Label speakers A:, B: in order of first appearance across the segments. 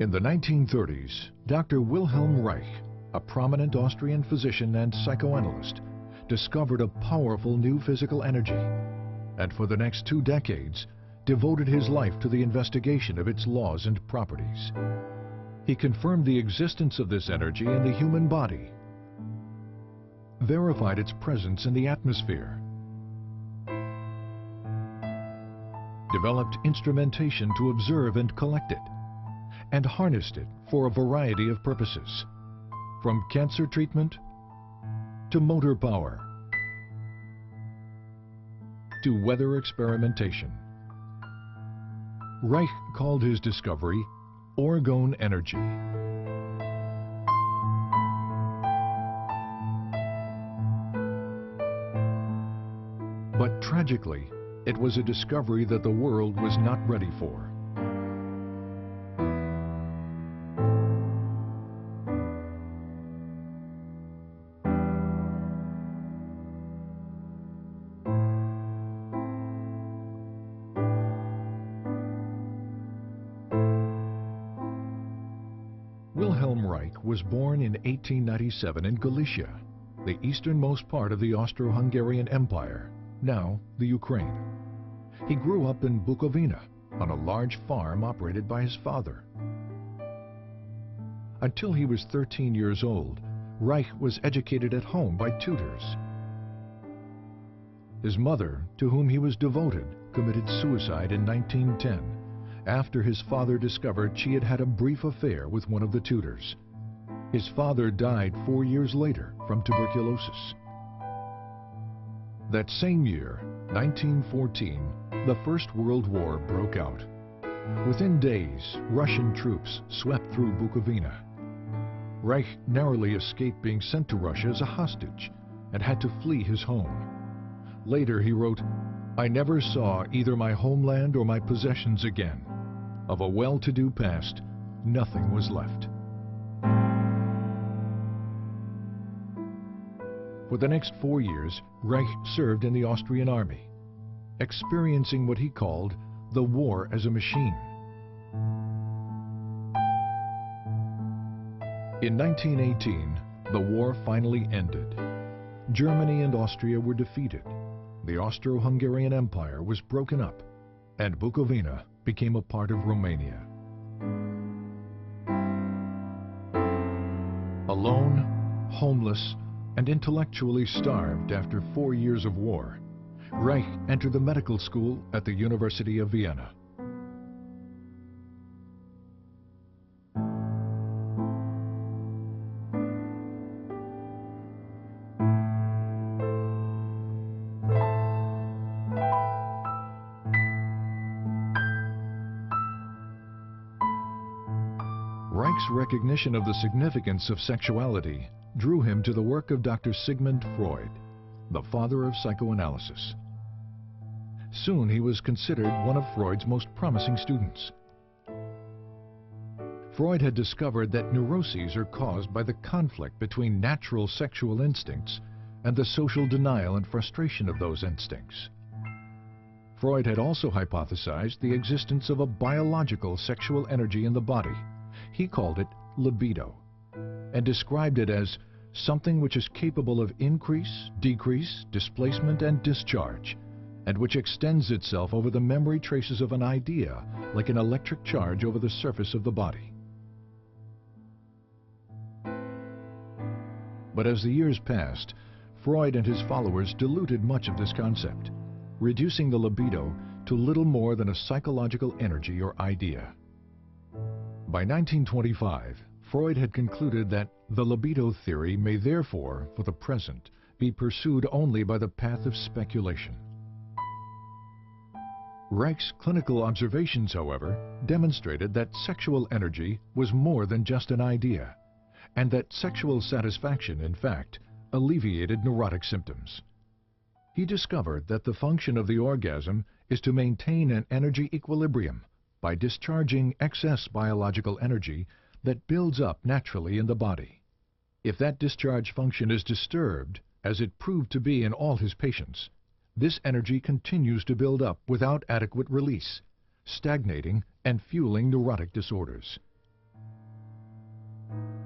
A: In the 1930s, Dr. Wilhelm Reich, a prominent Austrian physician and psychoanalyst, discovered a powerful new physical energy, and for the next 2 decades, devoted his life to the investigation of its laws and properties. He confirmed the existence of this energy in the human body, verified its presence in the atmosphere, developed instrumentation to observe and collect it, and harnessed it for a variety of purposes, from cancer treatment to motor power to weather experimentation. Reich called his discovery orgone energy. But tragically, it was a discovery that the world was not ready for. Wilhelm Reich was born in 1897 in Galicia, the easternmost part of the Austro-Hungarian Empire, now the Ukraine. He grew up in Bukovina on a large farm operated by his father. Until he was 13 years old, Reich was educated at home by tutors. His mother, to whom he was devoted, committed suicide in 1910 after his father discovered she had had a brief affair with one of the tutors. His father died 4 years later from tuberculosis. That same year, 1914, the First World War broke out. Within days, Russian troops swept through Bukovina. Reich narrowly escaped being sent to Russia as a hostage and had to flee his home. Later he wrote, "I never saw either my homeland or my possessions again. Of a well-to-do past, nothing was left." For the next 4 years, Reich served in the Austrian army, experiencing what he called the war as a machine. In 1918, the war finally ended. Germany and Austria were defeated. The Austro-Hungarian Empire was broken up, and Bukovina became a part of Romania. Alone, homeless, and intellectually starved after 4 years of war, Reich entered the medical school at the University of Vienna. Reich's recognition of the significance of sexuality drew him to the work of Dr. Sigmund Freud, the father of psychoanalysis. Soon he was considered one of Freud's most promising students. Freud had discovered that neuroses are caused by the conflict between natural sexual instincts and the social denial and frustration of those instincts. Freud had also hypothesized the existence of a biological sexual energy in the body. He called it libido, and described it as something which is capable of increase, decrease, displacement, and discharge, and which extends itself over the memory traces of an idea like an electric charge over the surface of the body. But as the years passed, Freud and his followers diluted much of this concept, reducing the libido to little more than a psychological energy or idea. By 1925, Freud had concluded that the libido theory may therefore, for the present, be pursued only by the path of speculation. Reich's clinical observations, however, demonstrated that sexual energy was more than just an idea, and that sexual satisfaction, in fact, alleviated neurotic symptoms. He discovered that the function of the orgasm is to maintain an energy equilibrium by discharging excess biological energy that builds up naturally in the body. If that discharge function is disturbed, as it proved to be in all his patients, this energy continues to build up without adequate release, stagnating and fueling neurotic disorders.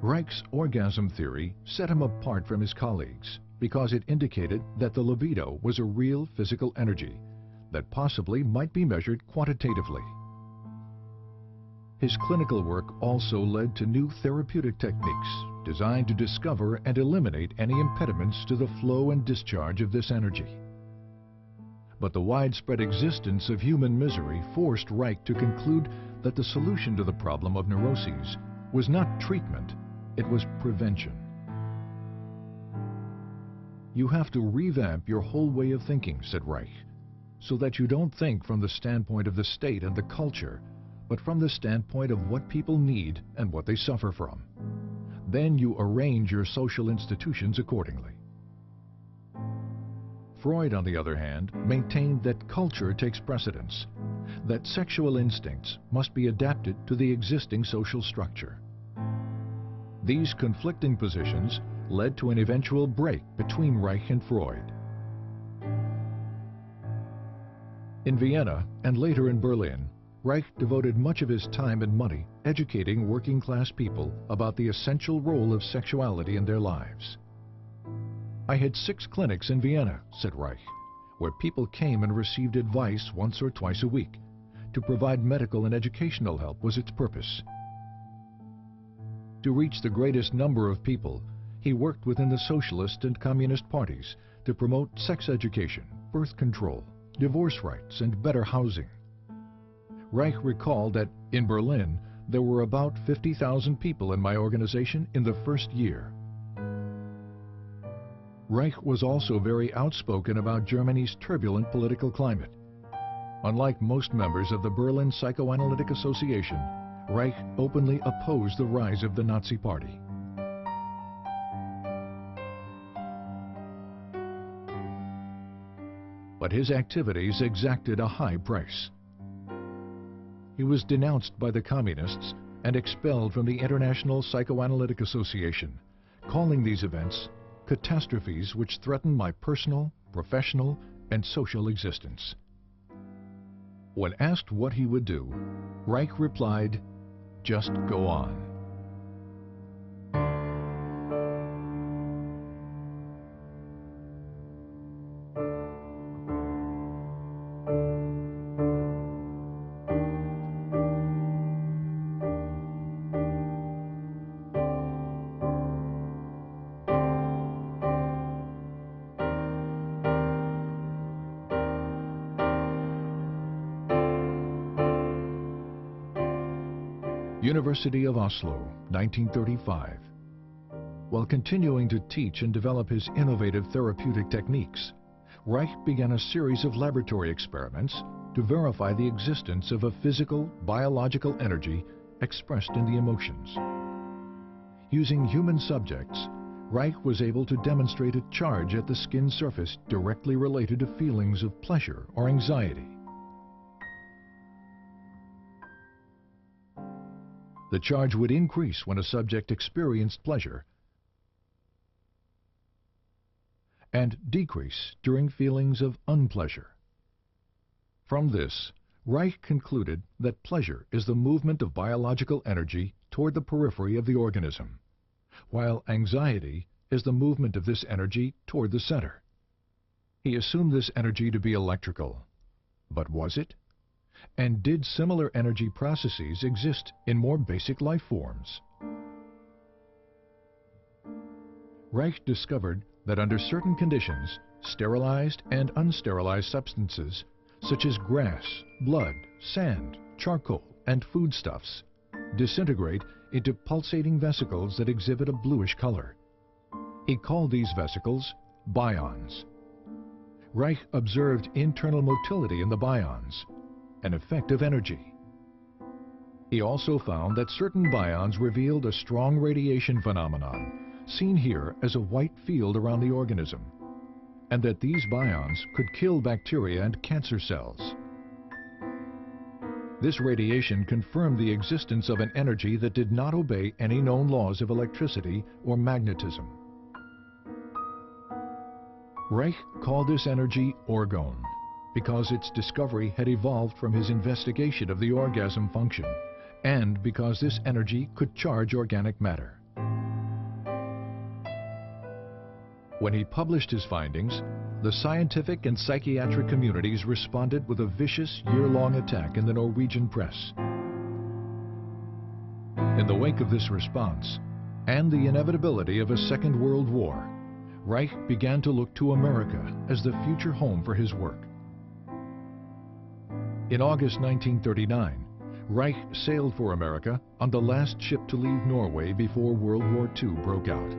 A: Reich's orgasm theory set him apart from his colleagues because it indicated that the libido was a real physical energy that possibly might be measured quantitatively. His clinical work also led to new therapeutic techniques designed to discover and eliminate any impediments to the flow and discharge of this energy. But the widespread existence of human misery forced Reich to conclude that the solution to the problem of neuroses was not treatment, it was prevention. You have to revamp your whole way of thinking, said Reich, so that you don't think from the standpoint of the state and the culture, but from the standpoint of what people need and what they suffer from. Then you arrange your social institutions accordingly. Freud, on the other hand, maintained that culture takes precedence, that sexual instincts must be adapted to the existing social structure. These conflicting positions led to an eventual break between Reich and Freud. In Vienna and later in Berlin, Reich devoted much of his time and money educating working-class people about the essential role of sexuality in their lives. I had 6 clinics in Vienna, said Reich, where people came and received advice once or twice a week. To provide medical and educational help was its purpose. To reach the greatest number of people, he worked within the socialist and communist parties to promote sex education, birth control, divorce rights, and better housing. Reich recalled that in Berlin, there were about 50,000 people in my organization in the first year. Reich was also very outspoken about Germany's turbulent political climate. Unlike most members of the Berlin Psychoanalytic Association, Reich openly opposed the rise of the Nazi Party. But his activities exacted a high price. He was denounced by the communists and expelled from the International Psychoanalytic Association, calling these events catastrophes which threaten my personal, professional, and social existence. When asked what he would do, Reich replied, "Just go on." University of Oslo, 1935. While continuing to teach and develop his innovative therapeutic techniques, Reich began a series of laboratory experiments to verify the existence of a physical, biological energy expressed in the emotions. Using human subjects, Reich was able to demonstrate a charge at the skin surface directly related to feelings of pleasure or anxiety. The charge would increase when a subject experienced pleasure and decrease during feelings of unpleasure. From this, Reich concluded that pleasure is the movement of biological energy toward the periphery of the organism, while anxiety is the movement of this energy toward the center. He assumed this energy to be electrical. But was it? And did similar energy processes exist in more basic life forms? Reich discovered that under certain conditions, sterilized and unsterilized substances, such as grass, blood, sand, charcoal, and foodstuffs, disintegrate into pulsating vesicles that exhibit a bluish color. He called these vesicles bions. Reich observed internal motility in the bions, an effect of energy. He also found that certain bions revealed a strong radiation phenomenon, seen here as a white field around the organism, and that these bions could kill bacteria and cancer cells. This radiation confirmed the existence of an energy that did not obey any known laws of electricity or magnetism. Reich called this energy orgone, because its discovery had evolved from his investigation of the orgasm function, and because this energy could charge organic matter. When he published his findings, the scientific and psychiatric communities responded with a vicious year-long attack in the Norwegian press. In the wake of this response, and the inevitability of a Second World War, Reich began to look to America as the future home for his work. In August 1939, Reich sailed for America on the last ship to leave Norway before World War II broke out.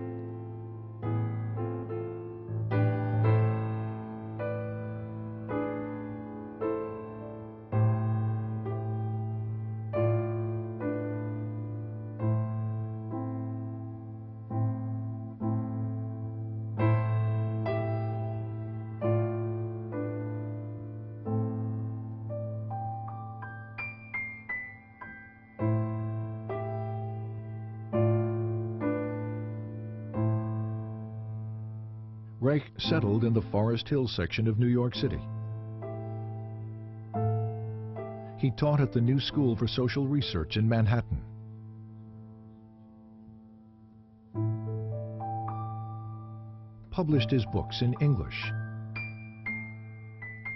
A: Reich settled in the Forest Hill section of New York City. He taught at the New School for Social Research in Manhattan. Published his books in English.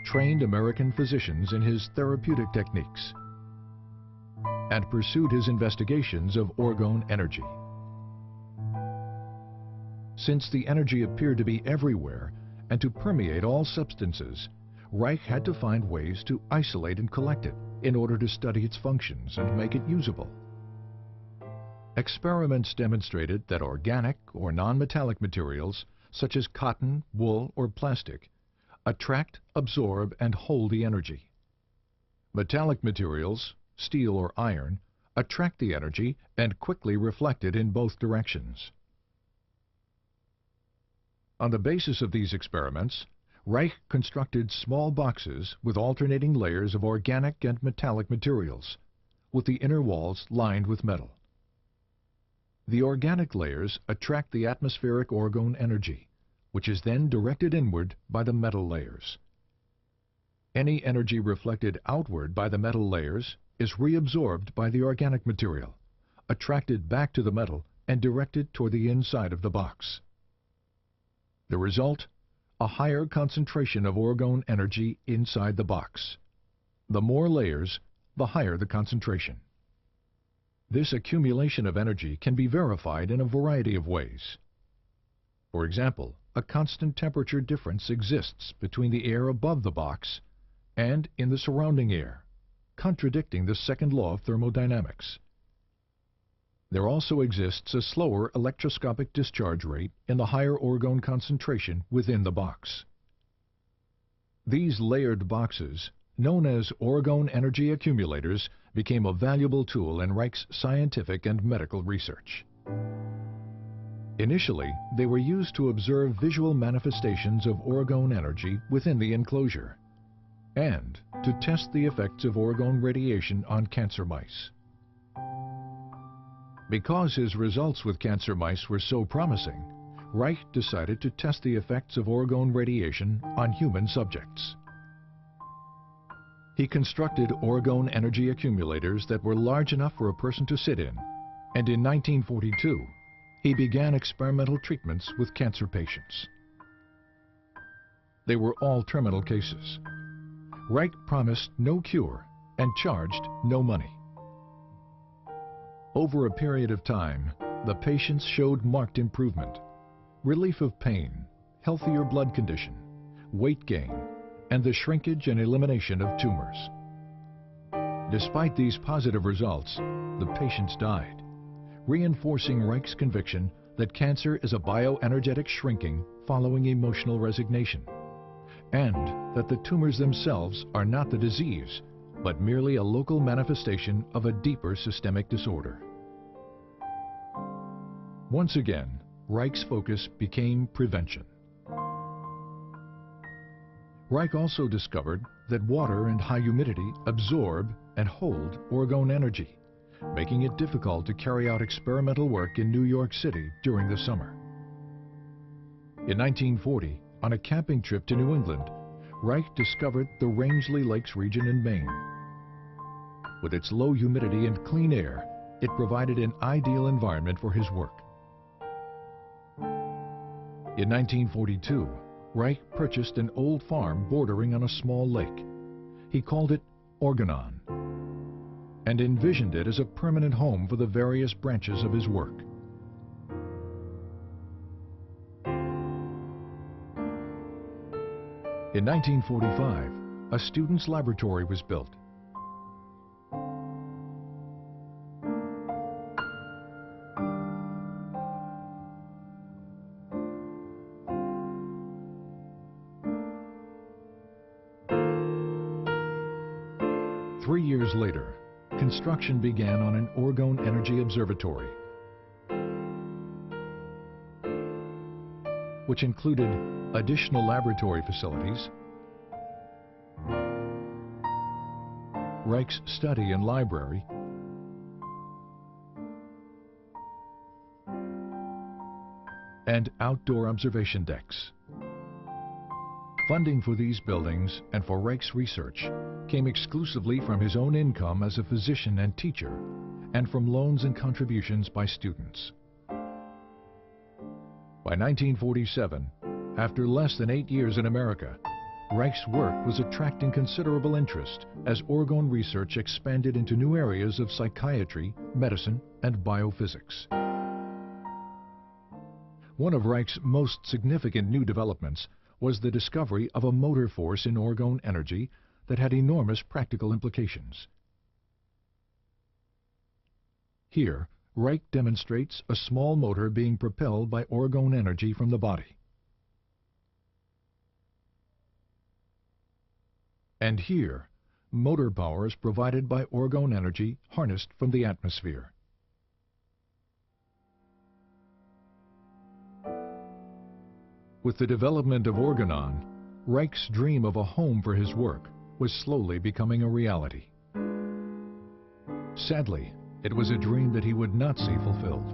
A: Trained American physicians in his therapeutic techniques. And pursued his investigations of orgone energy. Since the energy appeared to be everywhere and to permeate all substances, Reich had to find ways to isolate and collect it in order to study its functions and make it usable. Experiments demonstrated that organic or non-metallic materials, such as cotton, wool, or plastic, attract, absorb, and hold the energy. Metallic materials, steel or iron, attract the energy and quickly reflect it in both directions. On the basis of these experiments, Reich constructed small boxes with alternating layers of organic and metallic materials, with the inner walls lined with metal. The organic layers attract the atmospheric orgone energy, which is then directed inward by the metal layers. Any energy reflected outward by the metal layers is reabsorbed by the organic material, attracted back to the metal and directed toward the inside of the box. The result? A higher concentration of orgone energy inside the box. The more layers, the higher the concentration. This accumulation of energy can be verified in a variety of ways. For example, a constant temperature difference exists between the air above the box and in the surrounding air, contradicting the second law of thermodynamics. There also exists a slower electroscopic discharge rate in the higher orgone concentration within the box. These layered boxes, known as orgone energy accumulators, became a valuable tool in Reich's scientific and medical research. Initially, they were used to observe visual manifestations of orgone energy within the enclosure and to test the effects of orgone radiation on cancer mice. Because his results with cancer mice were so promising, Reich decided to test the effects of orgone radiation on human subjects. He constructed orgone energy accumulators that were large enough for a person to sit in, and in 1942, he began experimental treatments with cancer patients. They were all terminal cases. Reich promised no cure and charged no money. Over a period of time, the patients showed marked improvement, relief of pain, healthier blood condition, weight gain, and the shrinkage and elimination of tumors. Despite these positive results, the patients died, reinforcing Reich's conviction that cancer is a bioenergetic shrinking following emotional resignation, and that the tumors themselves are not the disease, but merely a local manifestation of a deeper systemic disorder. Once again, Reich's focus became prevention. Reich also discovered that water and high humidity absorb and hold orgone energy, making it difficult to carry out experimental work in New York City during the summer. In 1940, on a camping trip to New England, Reich discovered the Rangeley Lakes region in Maine. With its low humidity and clean air, it provided an ideal environment for his work. In 1942, Reich purchased an old farm bordering on a small lake. He called it Organon and envisioned it as a permanent home for the various branches of his work. In 1945, a student's laboratory was built. Three years later, construction began on an orgone energy observatory, which included additional laboratory facilities, Reich's study and library, and outdoor observation decks. Funding for these buildings and for Reich's research came exclusively from his own income as a physician and teacher, and from loans and contributions by students. By 1947, after less than 8 years in America, Reich's work was attracting considerable interest as orgone research expanded into new areas of psychiatry, medicine, and biophysics. One of Reich's most significant new developments was the discovery of a motor force in orgone energy that had enormous practical implications. Here, Reich demonstrates a small motor being propelled by orgone energy from the body. And here, motor power is provided by orgone energy harnessed from the atmosphere. With the development of Organon, Reich's dream of a home for his work was slowly becoming a reality. Sadly, it was a dream that he would not see fulfilled.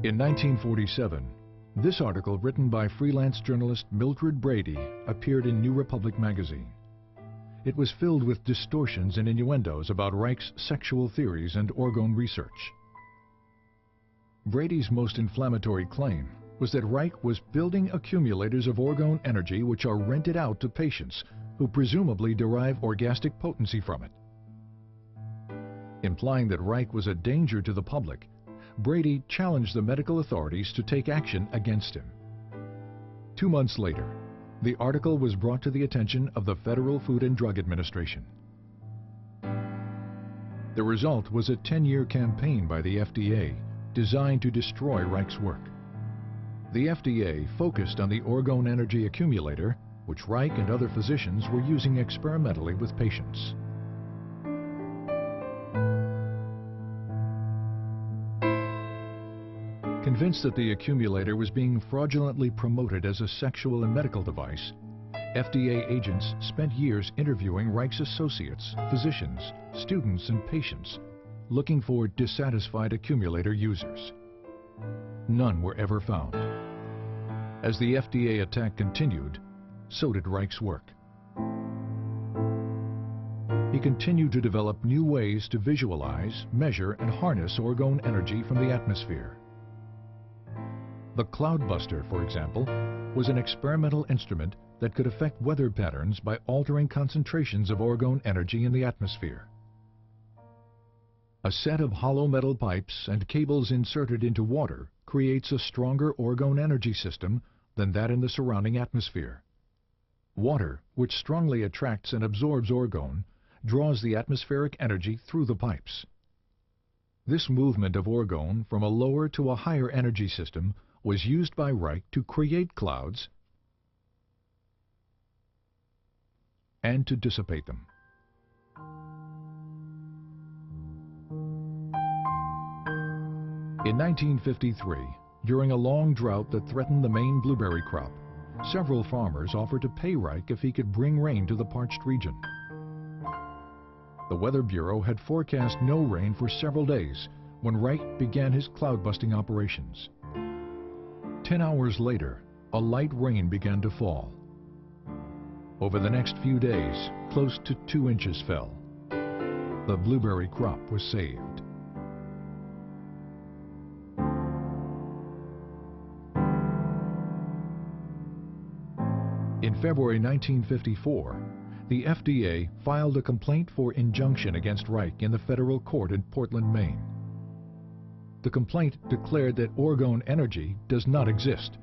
A: In 1947, this article written by freelance journalist Mildred Brady appeared in New Republic magazine. It was filled with distortions and innuendos about Reich's sexual theories and orgone research. Brady's most inflammatory claim was that Reich was building accumulators of orgone energy which are rented out to patients who presumably derive orgastic potency from it. Implying that Reich was a danger to the public, Brady challenged the medical authorities to take action against him. 2 months later, the article was brought to the attention of the Federal Food and Drug Administration. The result was a 10-year campaign by the FDA designed to destroy Reich's work. The FDA focused on the orgone energy accumulator, which Reich and other physicians were using experimentally with patients. Convinced that the accumulator was being fraudulently promoted as a sexual and medical device, FDA agents spent years interviewing Reich's associates, physicians, students, and patients, looking for dissatisfied accumulator users. None were ever found. As the FDA attack continued, so did Reich's work. He continued to develop new ways to visualize, measure, and harness orgone energy from the atmosphere. The Cloudbuster, for example, was an experimental instrument that could affect weather patterns by altering concentrations of orgone energy in the atmosphere. A set of hollow metal pipes and cables inserted into water creates a stronger orgone energy system than that in the surrounding atmosphere. Water, which strongly attracts and absorbs orgone, draws the atmospheric energy through the pipes. This movement of orgone from a lower to a higher energy system was used by Reich to create clouds and to dissipate them. In 1953, during a long drought that threatened the Maine blueberry crop, several farmers offered to pay Reich if he could bring rain to the parched region. The Weather Bureau had forecast no rain for several days when Reich began his cloud-busting operations. 10 hours later, a light rain began to fall. Over the next few days, close to 2 inches fell. The blueberry crop was saved. In February 1954, the FDA filed a complaint for injunction against Reich in the federal court in Portland, Maine. The complaint declared that orgone energy does not exist.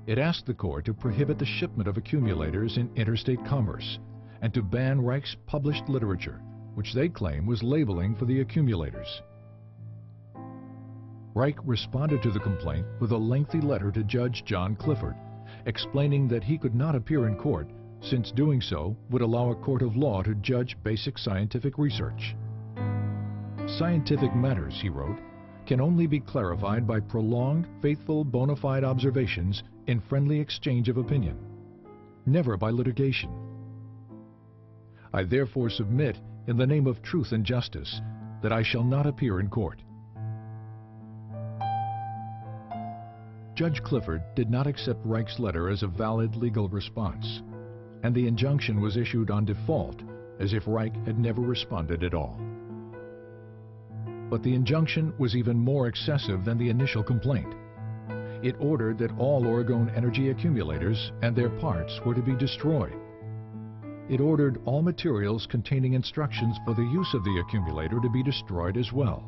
A: It asked the court to prohibit the shipment of accumulators in interstate commerce and to ban Reich's published literature, which they claim was labeling for the accumulators. Reich responded to the complaint with a lengthy letter to Judge John Clifford, explaining that he could not appear in court since doing so would allow a court of law to judge basic scientific research. Scientific matters, he wrote, can only be clarified by prolonged, faithful, bona fide observations in friendly exchange of opinion, never by litigation. I therefore submit, in the name of truth and justice, that I shall not appear in court. Judge Clifford did not accept Reich's letter as a valid legal response, and the injunction was issued on default, as if Reich had never responded at all. But the injunction was even more excessive than the initial complaint. It ordered that all orgone energy accumulators and their parts were to be destroyed. It ordered all materials containing instructions for the use of the accumulator to be destroyed as well.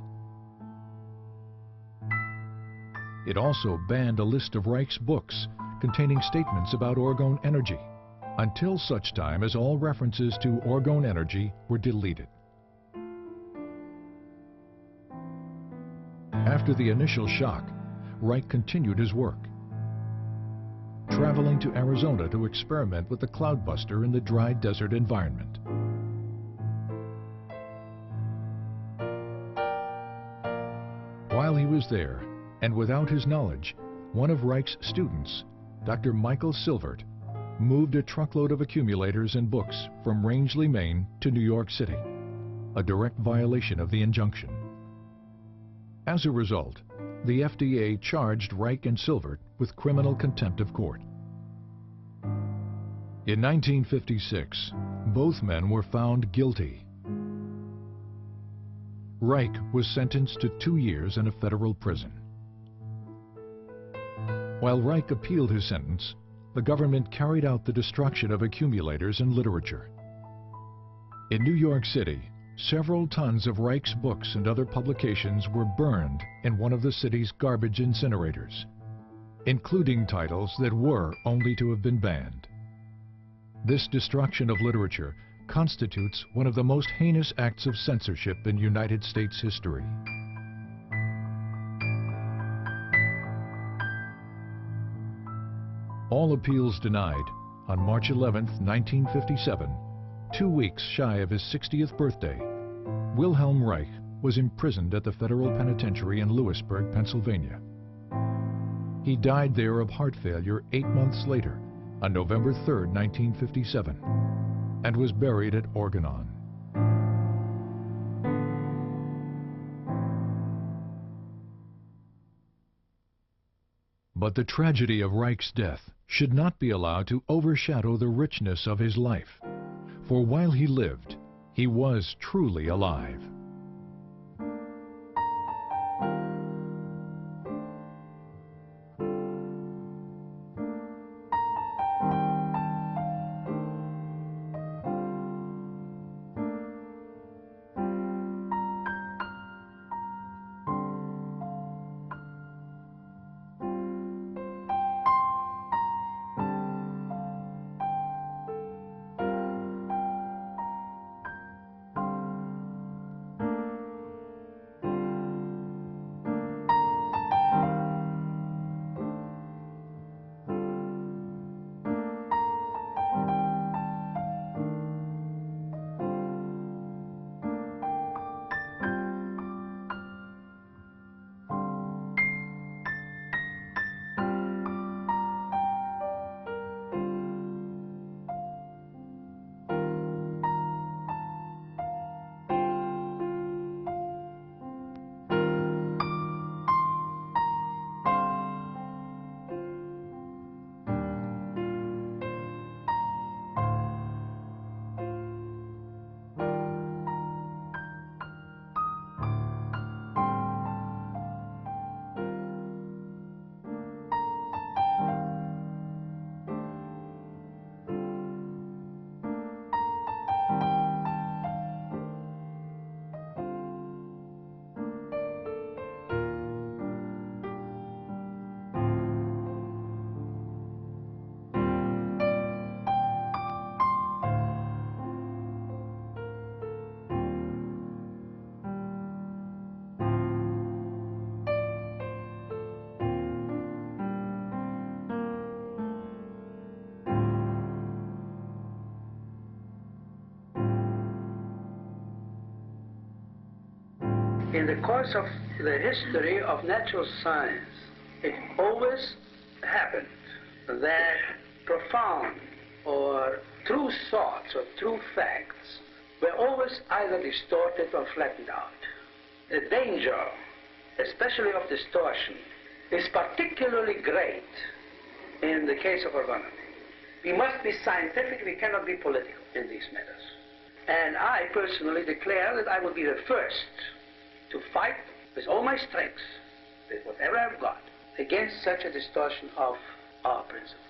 A: It also banned a list of Reich's books containing statements about orgone energy, until such time as all references to orgone energy were deleted. After the initial shock, Reich continued his work, traveling to Arizona to experiment with the cloudbuster in the dry desert environment. While he was there, and without his knowledge, one of Reich's students, Dr. Michael Silvert, moved a truckload of accumulators and books from Rangeley, Maine to New York City, a direct violation of the injunction. As a result, the FDA charged Reich and Silvert with criminal contempt of court. In 1956, both men were found guilty. Reich was sentenced to 2 years in a federal prison. While Reich appealed his sentence, the government carried out the destruction of accumulators and literature. In New York City, several tons of Reich's books and other publications were burned in one of the city's garbage incinerators, including titles that were only to have been banned. This destruction of literature constitutes one of the most heinous acts of censorship in United States history. All appeals denied, on March 11, 1957, 2 weeks shy of his 60th birthday, Wilhelm Reich was imprisoned at the federal penitentiary in Lewisburg, Pennsylvania. He died there of heart failure 8 months later, on November 3, 1957, and was buried at Organon. But the tragedy of Reich's death should not be allowed to overshadow the richness of his life, for while he lived, he was truly alive.
B: In the course of the history of natural science, it always happened that profound or true thoughts or true facts were always either distorted or flattened out. The danger, especially of distortion, is particularly great in the case of orgonomy. We must be scientific, we cannot be political in these matters. And I personally declare that I will be the first to fight with all my strength, with whatever I've got, against such a distortion of our principles.